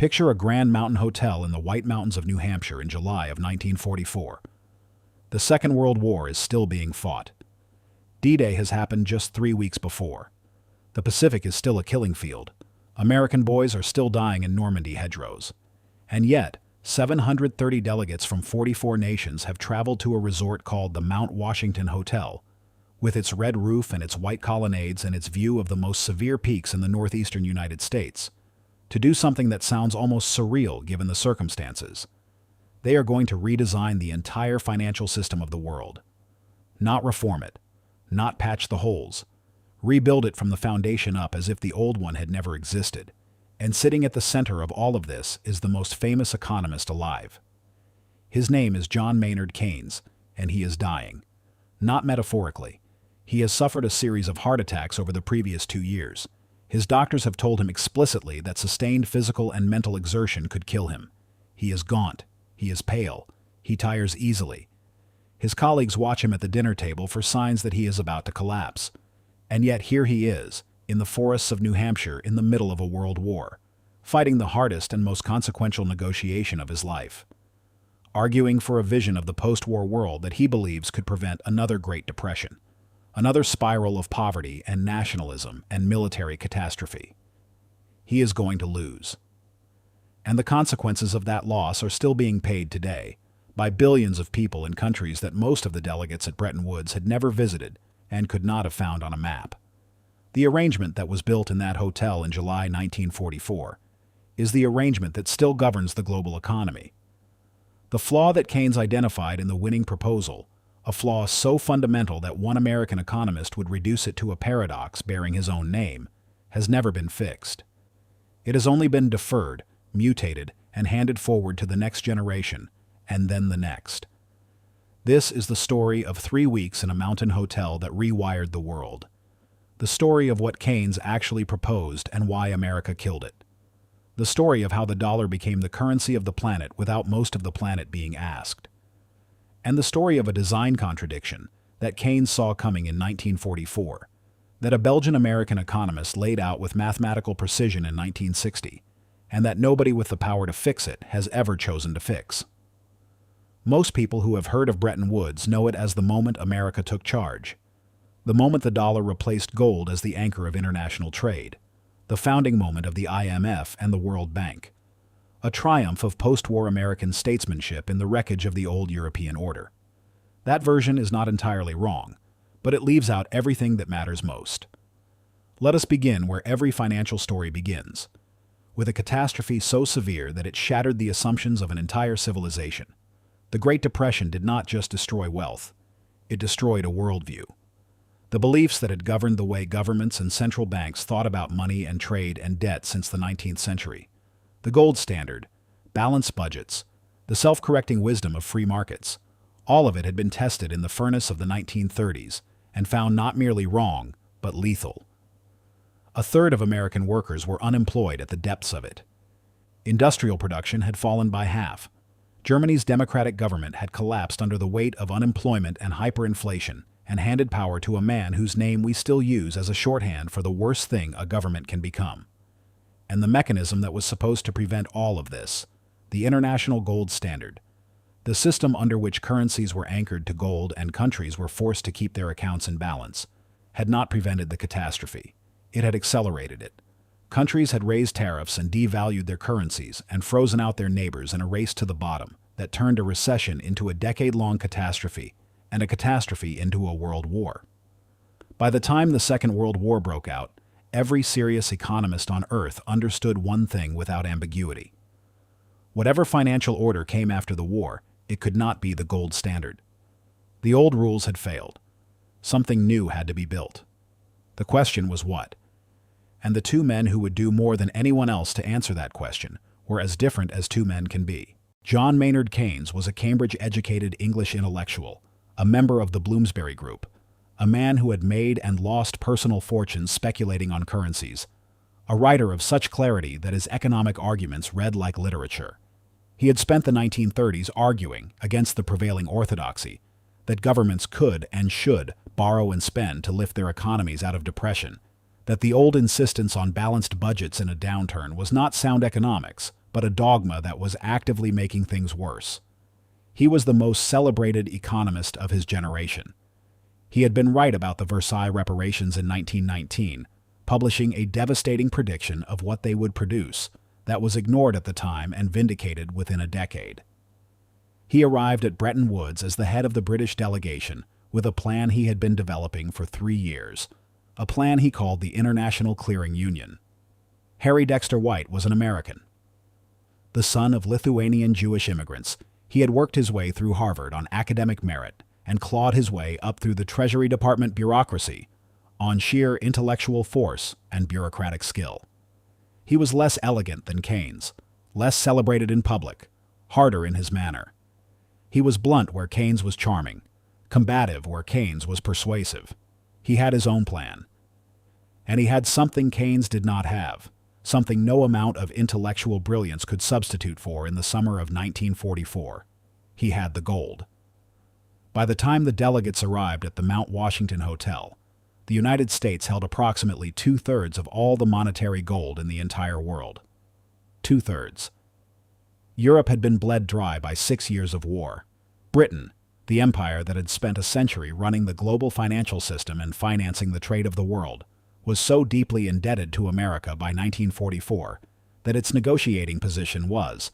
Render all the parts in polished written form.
Picture a grand mountain hotel in the White Mountains of New Hampshire in July of 1944. The Second World War is still being fought. D-Day has happened just 3 weeks before. The Pacific is still a killing field. American boys are still dying in Normandy hedgerows. And yet, 730 delegates from 44 nations have traveled to a resort called the Mount Washington Hotel, with its red roof and its white colonnades and its view of the most severe peaks in the northeastern United States, to do something that sounds almost surreal given the circumstances. They are going to redesign the entire financial system of the world. Not reform it, not patch the holes, rebuild it from the foundation up as if the old one had never existed. And sitting at the center of all of this is the most famous economist alive. His name is John Maynard Keynes, and he is dying. Not metaphorically. He has suffered a series of heart attacks over the previous 2 years. His doctors have told him explicitly that sustained physical and mental exertion could kill him. He is gaunt. He is pale. He tires easily. His colleagues watch him at the dinner table for signs that he is about to collapse. And yet here he is, in the forests of New Hampshire in the middle of a world war, fighting the hardest and most consequential negotiation of his life, arguing for a vision of the post-war world that he believes could prevent another Great Depression, another spiral of poverty and nationalism and military catastrophe. He is going to lose. And the consequences of that loss are still being paid today by billions of people in countries that most of the delegates at Bretton Woods had never visited and could not have found on a map. The arrangement that was built in that hotel in July 1944 is the arrangement that still governs the global economy. The flaw that Keynes identified in the winning proposal, a flaw so fundamental that one American economist would reduce it to a paradox bearing his own name, has never been fixed. It has only been deferred, mutated, and handed forward to the next generation, and then the next. This is the story of 3 weeks in a mountain hotel that rewired the world. The story of what Keynes actually proposed and why America killed it. The story of how the dollar became the currency of the planet without most of the planet being asked. And the story of a design contradiction that Keynes saw coming in 1944, that a Belgian-American economist laid out with mathematical precision in 1960, and that nobody with the power to fix it has ever chosen to fix. Most people who have heard of Bretton Woods know it as the moment America took charge, the moment the dollar replaced gold as the anchor of international trade, the founding moment of the IMF and the World Bank, a triumph of post-war American statesmanship in the wreckage of the old European order. That version is not entirely wrong, but it leaves out everything that matters most. Let us begin where every financial story begins, with a catastrophe so severe that it shattered the assumptions of an entire civilization. The Great Depression did not just destroy wealth, it destroyed a worldview. The beliefs that had governed the way governments and central banks thought about money and trade and debt since the 19th century. The gold standard, balanced budgets, the self-correcting wisdom of free markets, all of it had been tested in the furnace of the 1930s and found not merely wrong, but lethal. A third of American workers were unemployed at the depths of it. Industrial production had fallen by half. Germany's democratic government had collapsed under the weight of unemployment and hyperinflation and handed power to a man whose name we still use as a shorthand for the worst thing a government can become. And the mechanism that was supposed to prevent all of this, the international gold standard, the system under which currencies were anchored to gold and countries were forced to keep their accounts in balance, had not prevented the catastrophe. It had accelerated it. Countries had raised tariffs and devalued their currencies and frozen out their neighbors in a race to the bottom that turned a recession into a decade-long catastrophe and a catastrophe into a world war. By the time the Second World War broke out, every serious economist on Earth understood one thing without ambiguity. Whatever financial order came after the war, it could not be the gold standard. The old rules had failed. Something new had to be built. The question was what? And the two men who would do more than anyone else to answer that question were as different as two men can be. John Maynard Keynes was a Cambridge-educated English intellectual, a member of the Bloomsbury Group, a man who had made and lost personal fortunes speculating on currencies, a writer of such clarity that his economic arguments read like literature. He had spent the 1930s arguing against the prevailing orthodoxy that governments could and should borrow and spend to lift their economies out of depression, that the old insistence on balanced budgets in a downturn was not sound economics, but a dogma that was actively making things worse. He was the most celebrated economist of his generation. He had been right about the Versailles reparations in 1919, publishing a devastating prediction of what they would produce that was ignored at the time and vindicated within a decade. He arrived at Bretton Woods as the head of the British delegation with a plan he had been developing for 3 years, a plan he called the International Clearing Union. Harry Dexter White was an American. The son of Lithuanian Jewish immigrants, he had worked his way through Harvard on academic merit and clawed his way up through the Treasury Department bureaucracy on sheer intellectual force and bureaucratic skill. He was less elegant than Keynes, less celebrated in public, harder in his manner. He was blunt where Keynes was charming, combative where Keynes was persuasive. He had his own plan. And he had something Keynes did not have, something no amount of intellectual brilliance could substitute for in the summer of 1944. He had the gold. By the time the delegates arrived at the Mount Washington Hotel, the United States held approximately 2/3 of all the monetary gold in the entire world. 2/3. Europe had been bled dry by 6 years of war. Britain, the empire that had spent a century running the global financial system and financing the trade of the world, was so deeply indebted to America by 1944 that its negotiating position was,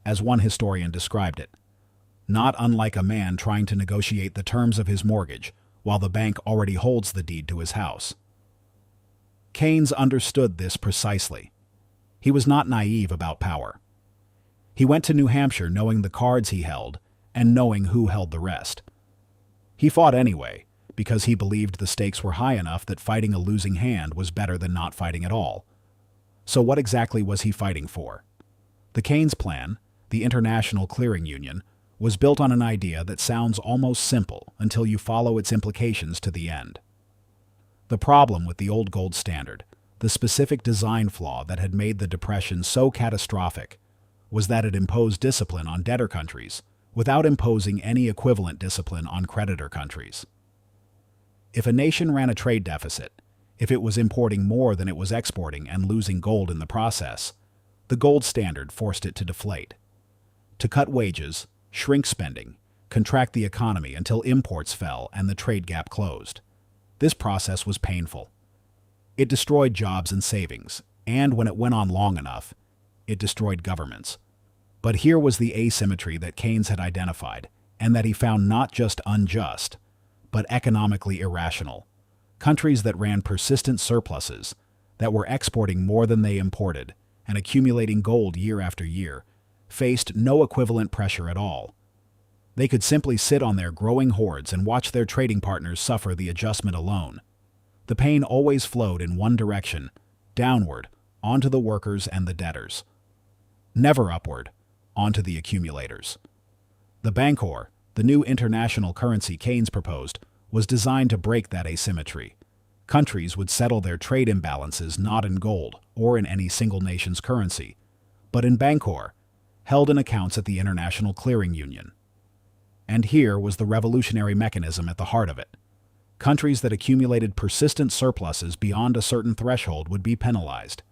as one historian described it, not unlike a man trying to negotiate the terms of his mortgage while the bank already holds the deed to his house. Keynes understood this precisely. He was not naive about power. He went to New Hampshire knowing the cards he held and knowing who held the rest. He fought anyway, because he believed the stakes were high enough that fighting a losing hand was better than not fighting at all. So what exactly was he fighting for? The Keynes plan, the International Clearing Union, was built on an idea that sounds almost simple until you follow its implications to the end. The problem with the old gold standard, the specific design flaw that had made the Depression so catastrophic, was that it imposed discipline on debtor countries without imposing any equivalent discipline on creditor countries. If a nation ran a trade deficit, if it was importing more than it was exporting and losing gold in the process, the gold standard forced it to deflate, to cut wages, shrink spending, contract the economy until imports fell and the trade gap closed. This process was painful. It destroyed jobs and savings, and when it went on long enough, it destroyed governments. But here was the asymmetry that Keynes had identified, and that he found not just unjust, but economically irrational. Countries that ran persistent surpluses, that were exporting more than they imported, and accumulating gold year after year, faced no equivalent pressure at all. They could simply sit on their growing hoards and watch their trading partners suffer the adjustment alone. The pain always flowed in one direction, downward, onto the workers and the debtors. Never upward, onto the accumulators. The Bancor, the new international currency Keynes proposed, was designed to break that asymmetry. Countries would settle their trade imbalances not in gold or in any single nation's currency, but in Bancor, held in accounts at the International Clearing Union. And here was the revolutionary mechanism at the heart of it. Countries that accumulated persistent surpluses beyond a certain threshold would be penalized.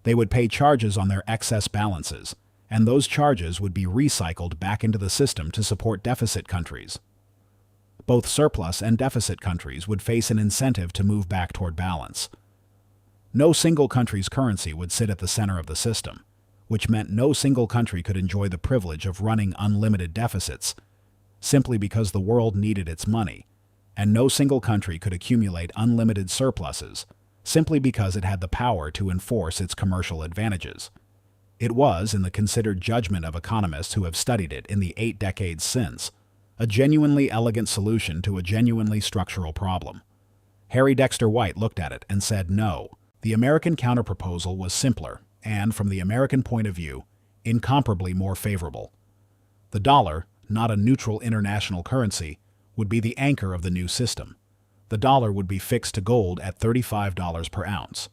They would pay charges on their excess balances, and those charges would be recycled back into the system to support deficit countries. Both surplus and deficit countries would face an incentive to move back toward balance. No single country's currency would sit at the center of the system, which meant no single country could enjoy the privilege of running unlimited deficits, simply because the world needed its money, and no single country could accumulate unlimited surpluses, simply because it had the power to enforce its commercial advantages. It was, in the considered judgment of economists who have studied it in the 8 decades since, a genuinely elegant solution to a genuinely structural problem. Harry Dexter White looked at it and said no. The American counterproposal was simpler and, from the American point of view, incomparably more favorable. The dollar, not a neutral international currency, would be the anchor of the new system. The dollar would be fixed to gold at $35 per ounce.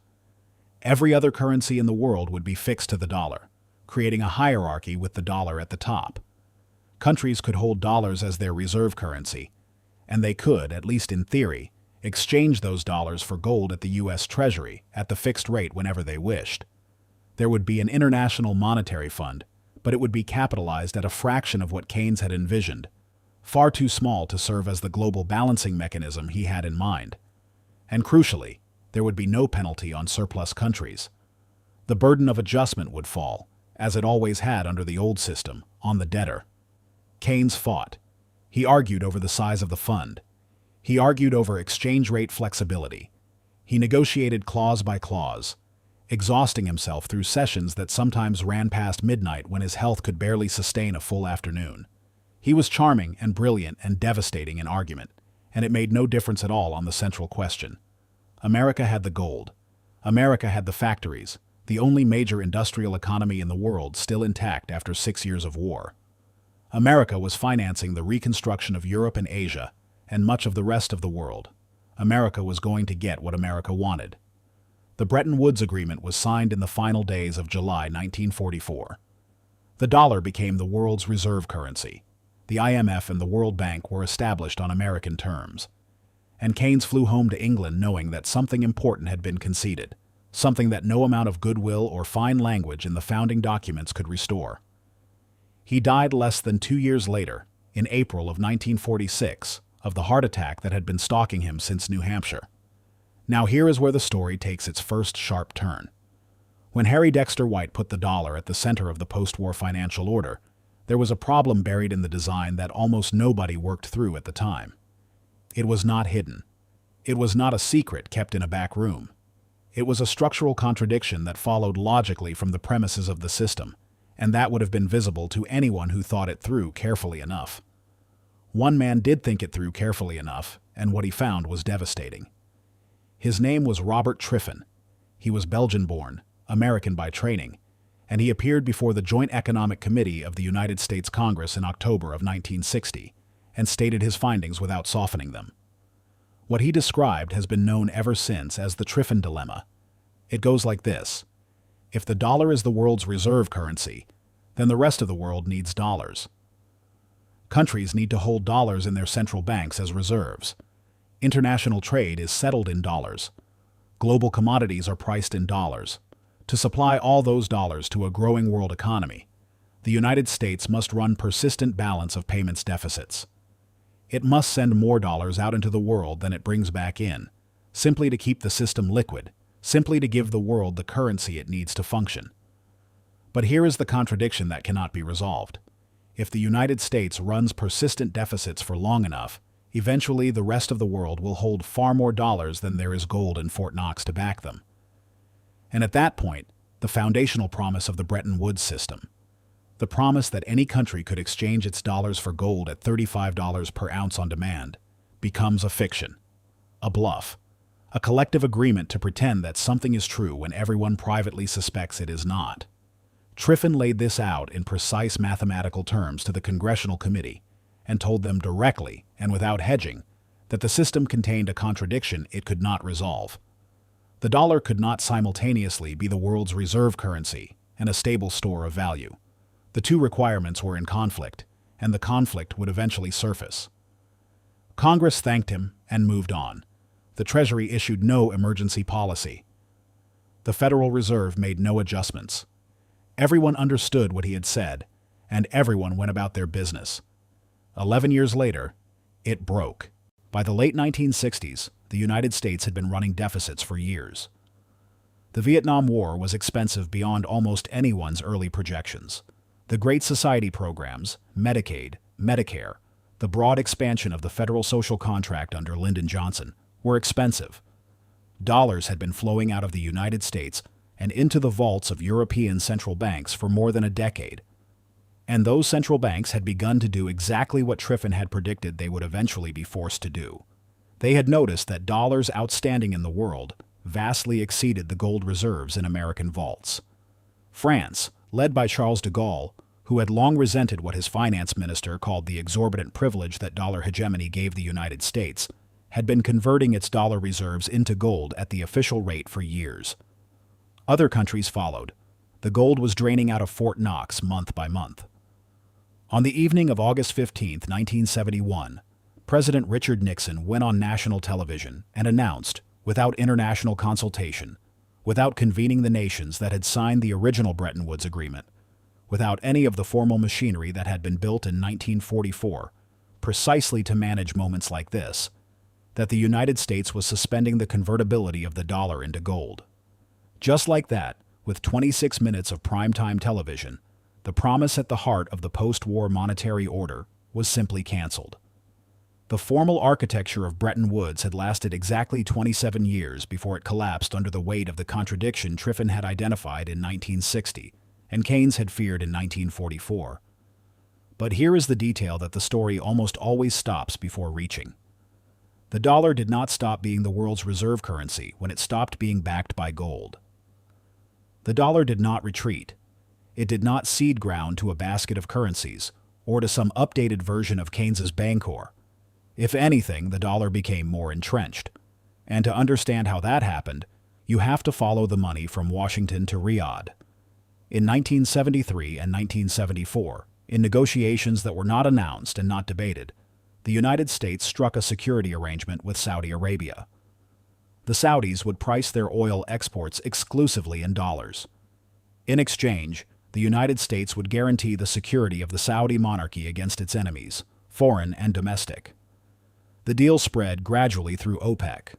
Every other currency in the world would be fixed to the dollar, creating a hierarchy with the dollar at the top. Countries could hold dollars as their reserve currency, and they could, at least in theory, exchange those dollars for gold at the U.S. Treasury at the fixed rate whenever they wished. There would be an international monetary fund, but it would be capitalized at a fraction of what Keynes had envisioned, far too small to serve as the global balancing mechanism he had in mind. And crucially, there would be no penalty on surplus countries. The burden of adjustment would fall, as it always had under the old system, on the debtor. Keynes fought. He argued over the size of the fund. He argued over exchange rate flexibility. He negotiated clause by clause, exhausting himself through sessions that sometimes ran past midnight when his health could barely sustain a full afternoon. He was charming and brilliant and devastating in argument, and it made no difference at all on the central question. America had the gold. America had the factories, the only major industrial economy in the world still intact after 6 years of war. America was financing the reconstruction of Europe and Asia, and much of the rest of the world. America was going to get what America wanted. The Bretton Woods Agreement was signed in the final days of July 1944. The dollar became the world's reserve currency. The IMF and the World Bank were established on American terms. And Keynes flew home to England knowing that something important had been conceded, something that no amount of goodwill or fine language in the founding documents could restore. He died less than 2 years later, in April of 1946, of the heart attack that had been stalking him since New Hampshire. Now here is where the story takes its first sharp turn. When Harry Dexter White put the dollar at the center of the post-war financial order, there was a problem buried in the design that almost nobody worked through at the time. It was not hidden. It was not a secret kept in a back room. It was a structural contradiction that followed logically from the premises of the system, and that would have been visible to anyone who thought it through carefully enough. One man did think it through carefully enough, and what he found was devastating. His name was Robert Triffin. He was Belgian-born, American by training, and he appeared before the Joint Economic Committee of the United States Congress in October of 1960 and stated his findings without softening them. What he described has been known ever since as the Triffin Dilemma. It goes like this. If the dollar is the world's reserve currency, then the rest of the world needs dollars. Countries need to hold dollars in their central banks as reserves. International trade is settled in dollars. Global commodities are priced in dollars. To supply all those dollars to a growing world economy, the United States must run persistent balance of payments deficits. It must send more dollars out into the world than it brings back in, simply to keep the system liquid, simply to give the world the currency it needs to function. But here is the contradiction that cannot be resolved. If the United States runs persistent deficits for long enough, eventually the rest of the world will hold far more dollars than there is gold in Fort Knox to back them. And at that point, the foundational promise of the Bretton Woods system, the promise that any country could exchange its dollars for gold at $35 per ounce on demand, becomes a fiction, a bluff, a collective agreement to pretend that something is true when everyone privately suspects it is not. Triffin laid this out in precise mathematical terms to the Congressional Committee and told them directly and without hedging that the system contained a contradiction it could not resolve. The dollar could not simultaneously be the world's reserve currency and a stable store of value. The two requirements were in conflict, and the conflict would eventually surface. Congress thanked him and moved on. The Treasury issued no emergency policy. The Federal Reserve made no adjustments. Everyone understood what he had said, and everyone went about their business. 11 years later, it broke. By the late 1960s, the United States had been running deficits for years. The Vietnam War was expensive beyond almost anyone's early projections. The Great Society programs, Medicaid, Medicare, the broad expansion of the federal social contract under Lyndon Johnson, were expensive. Dollars had been flowing out of the United States and into the vaults of European central banks for more than a decade. And those central banks had begun to do exactly what Triffin had predicted they would eventually be forced to do. They had noticed that dollars outstanding in the world vastly exceeded the gold reserves in American vaults. France, led by Charles de Gaulle, who had long resented what his finance minister called the exorbitant privilege that dollar hegemony gave the United States, had been converting its dollar reserves into gold at the official rate for years. Other countries followed. The gold was draining out of Fort Knox month by month. On the evening of August 15, 1971, President Richard Nixon went on national television and announced, without international consultation, without convening the nations that had signed the original Bretton Woods Agreement, without any of the formal machinery that had been built in 1944, precisely to manage moments like this, that the United States was suspending the convertibility of the dollar into gold. Just like that, with 26 minutes of primetime television, the promise at the heart of the post-war monetary order was simply canceled. The formal architecture of Bretton Woods had lasted exactly 27 years before it collapsed under the weight of the contradiction Triffin had identified in 1960 and Keynes had feared in 1944. But here is the detail that the story almost always stops before reaching. The dollar did not stop being the world's reserve currency when it stopped being backed by gold. The dollar did not retreat. It did not cede ground to a basket of currencies or to some updated version of Keynes's Bancor. If anything, the dollar became more entrenched. And to understand how that happened, you have to follow the money from Washington to Riyadh. In 1973 and 1974, in negotiations that were not announced and not debated, the United States struck a security arrangement with Saudi Arabia. The Saudis would price their oil exports exclusively in dollars. In exchange, the United States would guarantee the security of the Saudi monarchy against its enemies, foreign and domestic. The deal spread gradually through OPEC.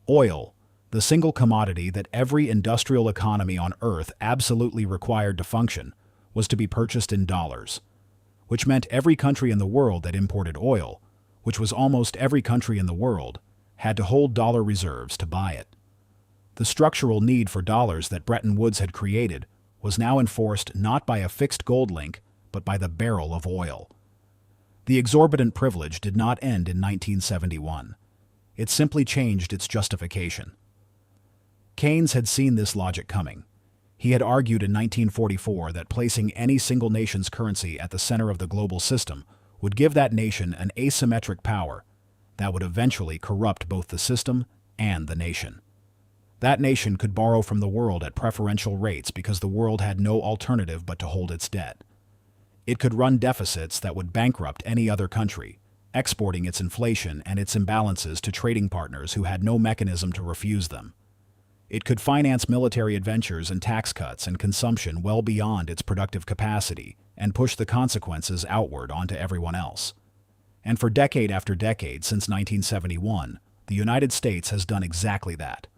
Oil, the single commodity that every industrial economy on Earth absolutely required to function, was to be purchased in dollars, which meant every country in the world that imported oil, which was almost every country in the world, had to hold dollar reserves to buy it. The structural need for dollars that Bretton Woods had created was now enforced not by a fixed gold link, but by the barrel of oil. The exorbitant privilege did not end in 1971. It simply changed its justification. Keynes had seen this logic coming. He had argued in 1944 that placing any single nation's currency at the center of the global system would give that nation an asymmetric power that would eventually corrupt both the system and the nation. That nation could borrow from the world at preferential rates because the world had no alternative but to hold its debt. It could run deficits that would bankrupt any other country, exporting its inflation and its imbalances to trading partners who had no mechanism to refuse them. It could finance military adventures and tax cuts and consumption well beyond its productive capacity and push the consequences outward onto everyone else. And for decade after decade since 1971, the United States has done exactly that.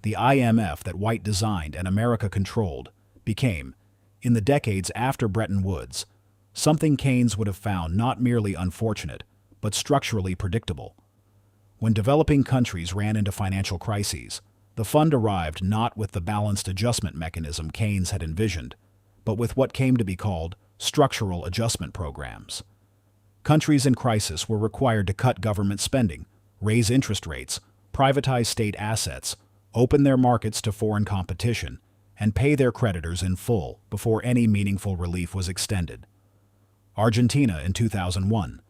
The IMF that White designed and America controlled became, in the decades after Bretton Woods, something Keynes would have found not merely unfortunate, but structurally predictable. When developing countries ran into financial crises, the fund arrived not with the balanced adjustment mechanism Keynes had envisioned, but with what came to be called structural adjustment programs. Countries in crisis were required to cut government spending, raise interest rates, privatize state assets, open their markets to foreign competition, and pay their creditors in full before any meaningful relief was extended. Argentina in 2001,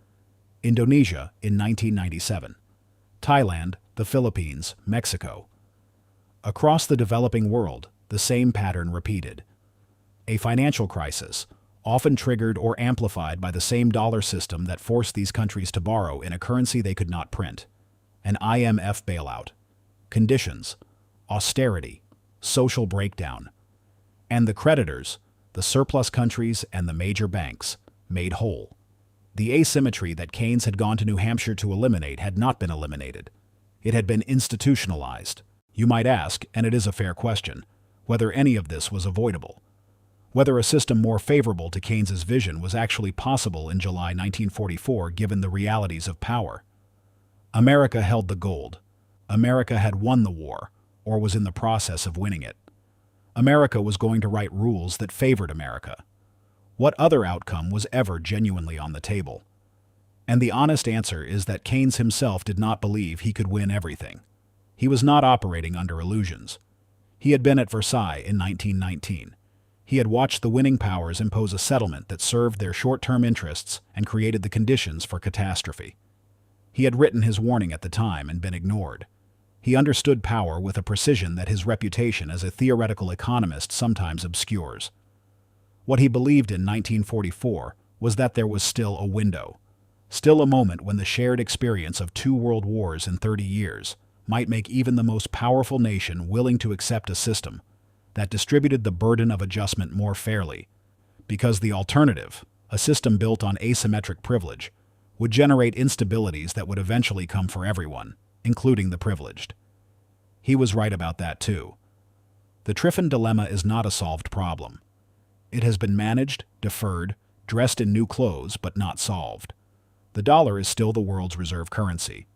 Indonesia in 1997, Thailand, the Philippines, Mexico. Across the developing world, the same pattern repeated. A financial crisis, often triggered or amplified by the same dollar system that forced these countries to borrow in a currency they could not print. An IMF bailout. Conditions. Austerity. Social breakdown. And the creditors, the surplus countries and the major banks, made whole. The asymmetry that Keynes had gone to New Hampshire to eliminate had not been eliminated. It had been institutionalized. You might ask, and it is a fair question, whether any of this was avoidable. Whether a system more favorable to Keynes's vision was actually possible in July 1944 given the realities of power. America held the gold. America had won the war, or was in the process of winning it. America was going to write rules that favored America. What other outcome was ever genuinely on the table? And the honest answer is that Keynes himself did not believe he could win everything. He was not operating under illusions. He had been at Versailles in 1919. He had watched the winning powers impose a settlement that served their short-term interests and created the conditions for catastrophe. He had written his warning at the time and been ignored. He understood power with a precision that his reputation as a theoretical economist sometimes obscures. What he believed in 1944 was that there was still a window, still a moment when the shared experience of 2 world wars in 30 years might make even the most powerful nation willing to accept a system that distributed the burden of adjustment more fairly, because the alternative, a system built on asymmetric privilege, would generate instabilities that would eventually come for everyone, including the privileged. He was right about that too. The Triffin Dilemma is not a solved problem. It has been managed, deferred, dressed in new clothes, but not solved. The dollar is still the world's reserve currency.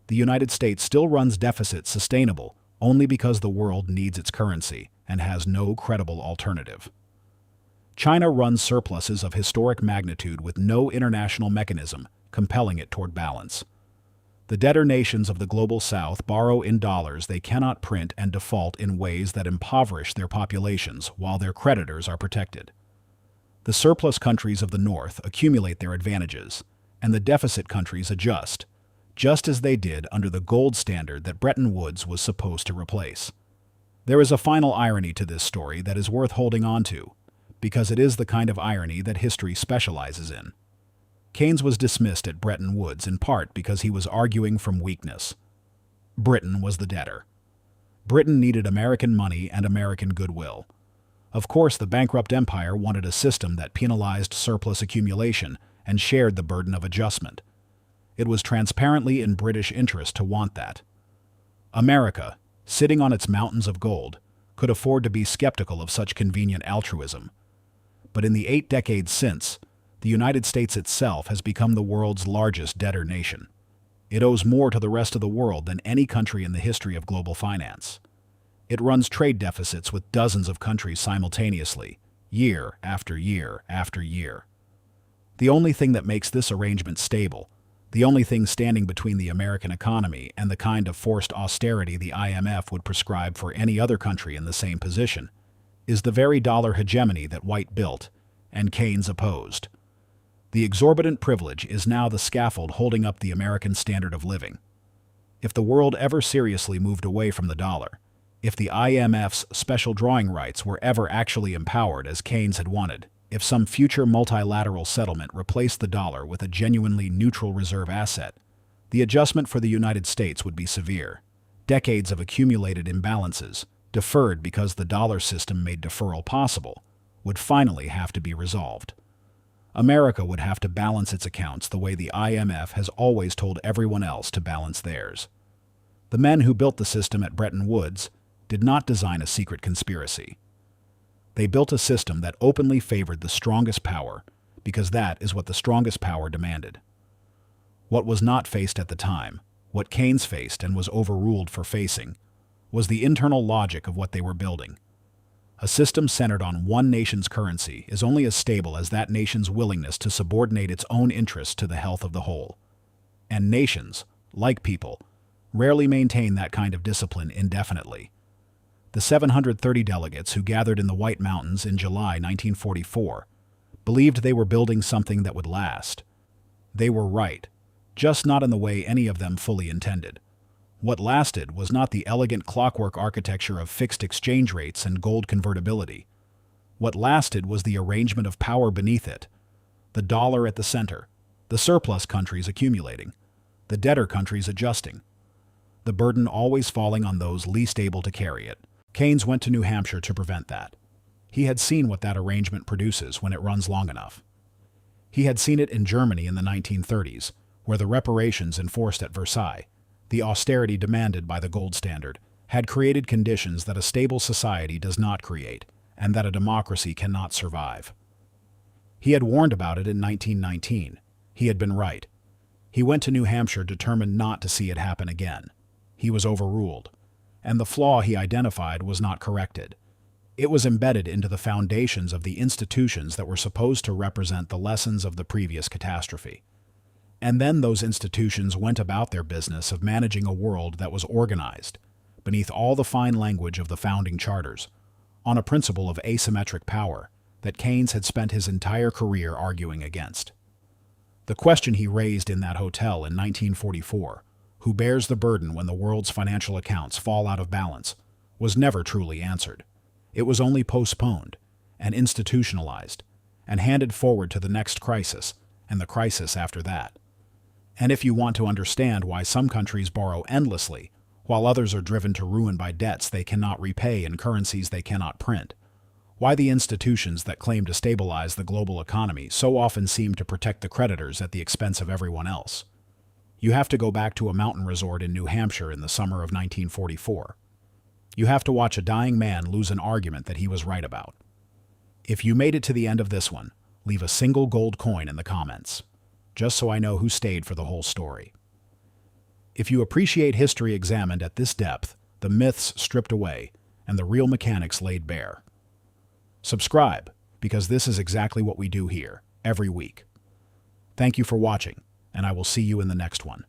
The United States still runs deficits sustainable only because the world needs its currency and has no credible alternative. China runs surpluses of historic magnitude with no international mechanism compelling it toward balance. The debtor nations of the global south borrow in dollars they cannot print and default in ways that impoverish their populations while their creditors are protected. The surplus countries of the north accumulate their advantages, and the deficit countries adjust, just as they did under the gold standard that Bretton Woods was supposed to replace. There is a final irony to this story that is worth holding on to, because it is the kind of irony that history specializes in. Keynes was dismissed at Bretton Woods in part because he was arguing from weakness. Britain was the debtor. Britain needed American money and American goodwill. Of course, the bankrupt empire wanted a system that penalized surplus accumulation and shared the burden of adjustment. It was transparently in British interest to want that. America, sitting on its mountains of gold, could afford to be skeptical of such convenient altruism. But in the 8 decades since, the United States itself has become the world's largest debtor nation. It owes more to the rest of the world than any country in the history of global finance. It runs trade deficits with dozens of countries simultaneously, year after year after year. The only thing that makes this arrangement stable, the only thing standing between the American economy and the kind of forced austerity the IMF would prescribe for any other country in the same position, is the very dollar hegemony that White built and Keynes opposed. The exorbitant privilege is now the scaffold holding up the American standard of living. If the world ever seriously moved away from the dollar, if the IMF's special drawing rights were ever actually empowered as Keynes had wanted, if some future multilateral settlement replaced the dollar with a genuinely neutral reserve asset, the adjustment for the United States would be severe. Decades of accumulated imbalances, deferred because the dollar system made deferral possible, would finally have to be resolved. America would have to balance its accounts the way the IMF has always told everyone else to balance theirs. The men who built the system at Bretton Woods did not design a secret conspiracy. They built a system that openly favored the strongest power, because that is what the strongest power demanded. What was not faced at the time, what Keynes faced and was overruled for facing, was the internal logic of what they were building. A system centered on one nation's currency is only as stable as that nation's willingness to subordinate its own interests to the health of the whole. And nations, like people, rarely maintain that kind of discipline indefinitely. The 730 delegates who gathered in the White Mountains in July 1944 believed they were building something that would last. They were right, just not in the way any of them fully intended. What lasted was not the elegant clockwork architecture of fixed exchange rates and gold convertibility. What lasted was the arrangement of power beneath it, the dollar at the center, the surplus countries accumulating, the debtor countries adjusting, the burden always falling on those least able to carry it. Keynes went to New Hampshire to prevent that. He had seen what that arrangement produces when it runs long enough. He had seen it in Germany in the 1930s, where the reparations enforced at Versailles, the austerity demanded by the gold standard, had created conditions that a stable society does not create, and that a democracy cannot survive. He had warned about it in 1919. He had been right. He went to New Hampshire determined not to see it happen again. He was overruled, and the flaw he identified was not corrected. It was embedded into the foundations of the institutions that were supposed to represent the lessons of the previous catastrophe. And then those institutions went about their business of managing a world that was organized, beneath all the fine language of the founding charters, on a principle of asymmetric power that Keynes had spent his entire career arguing against. The question he raised in that hotel in 1944, who bears the burden when the world's financial accounts fall out of balance, was never truly answered. It was only postponed and institutionalized and handed forward to the next crisis and the crisis after that. And if you want to understand why some countries borrow endlessly, while others are driven to ruin by debts they cannot repay and currencies they cannot print. Why the institutions that claim to stabilize the global economy so often seem to protect the creditors at the expense of everyone else. You have to go back to a mountain resort in New Hampshire in the summer of 1944. You have to watch a dying man lose an argument that he was right about. If you made it to the end of this one, leave a single gold coin in the comments, just so I know who stayed for the whole story. If you appreciate history examined at this depth, the myths stripped away, and the real mechanics laid bare, subscribe, because this is exactly what we do here, every week. Thank you for watching, and I will see you in the next one.